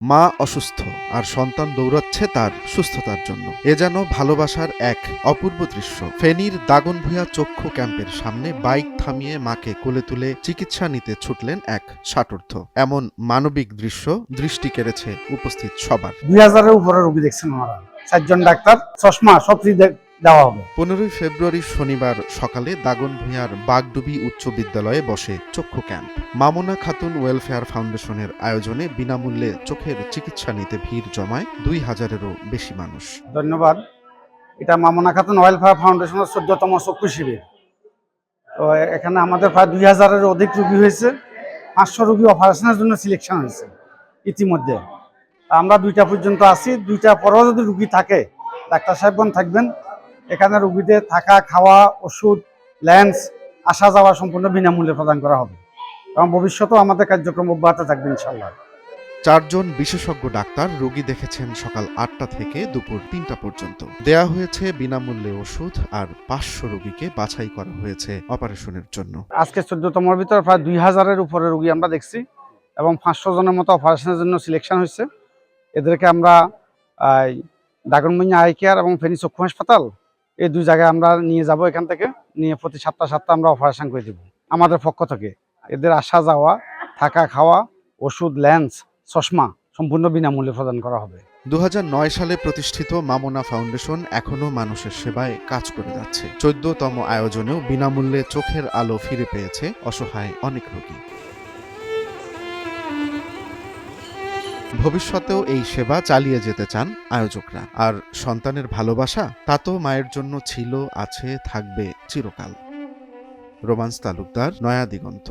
মা অসুস্থ আর সন্তান দৌড়াচ্ছে তার সুস্থতার জন্য। এ যেন ভালোবাসার এক অপূর্ব দৃশ্য। ফেনীর দাগনভূঞা চক্ষু ক্যাম্পের সামনে বাইক থামিয়ে মাকে কোলে তুলে চিকিৎসা নিতে ছুটলেন এক ষাটোর্ধ্ব। এমন মানবিক দৃশ্য দৃষ্টি কেড়েছে উপস্থিত সবার। 2000-এর উপরে রোগী দেখছেন ওনারা, 4 জন ডাক্তার, চশমা সব ফ্রি দেওয়া হবে। 15 ফেব্রুয়ারি শনিবার সকালে দাগনভূঞার বাগডুবি উচ্চ বিদ্যালয়ে বসে চক্ষু ক্যাম্প। মামুনা খাতুন ওয়েলফেয়ার ফাউন্ডেশনের আয়োজনে বিনামূল্যে চোখের চিকিৎসা নিতে ভিড় জমায় 2000-এরও বেশি মানুষ। ধন্যবাদ। এটা মামুনা খাতুন ওয়েলফেয়ার ফাউন্ডেশনের 14তম চক্ষু শিবির। তো এখানে আমাদের প্রায় 2000-এর অধিক রোগী হয়েছে। 500 রোগী অপারেশনের জন্য সিলেকশন হয়েছে ইতিমধ্যে। আমরা 2টা পর্যন্ত আছি। 2টা পরেও যদি রোগী থাকে, ডাক্তার সাহেবগণ থাকবেন। এখানে রোগীদের থাকা, খাওয়া, ওষুধ, লেন্স, আসা যাওয়া সম্পূর্ণ বিনামূল্যে প্রদান করা হবে এবং ভবিষ্যতেও আমাদের কার্যক্রম অব্যাহত থাকবে ইনশাআল্লাহ। 4 জন বিশেষজ্ঞ ডাক্তার রোগী দেখেছেন সকাল 8টা থেকে দুপুর 3টা পর্যন্ত। দেয়া হয়েছে বিনামূল্যে ওষুধ আর 500 রোগীকে বাছাই করা হয়েছে অপারেশনের জন্য। আজকে 14তমের ভিতরে প্রায় 2000-এর উপরে রোগী আমরা দেখছি এবং 500 জনের মতো অপারেশনের জন্য সিলেকশন হয়েছে। এদেরকে আমরা দাগনভূঞা আই কেয়ার এবং ফেনী চক্ষু হাসপাতাল, এই 2 জায়গায় আমরা নিয়ে যাব। এখান থেকে নিয়ে প্রতি সপ্তাহে আমরা অপারেশন করে দেব আমাদের পক্ষ থেকে। এদের আসা যাওয়া, থাকা, খাওয়া, ওষুধ, লেন্স, চশমা সম্পূর্ণ বিনামূল্যে প্রদান করা হবে। 2009 সালে প্রতিষ্ঠিত মামুনা ফাউন্ডেশন এখনও মানুষের সেবায় কাজ করে যাচ্ছে। 14তম আয়োজনেও বিনামূল্যে চোখের আলো ফিরে পেয়েছে অসহায় অনেক রোগী। ভবিষ্যতেও এই সেবা চালিয়ে যেতে চান আয়োজকরা। আর সন্তানের ভালোবাসা তা তো মায়ের জন্য ছিল, আছে, থাকবে চিরকাল। রোমান্স তালুকদার, নয়া দিগন্ত।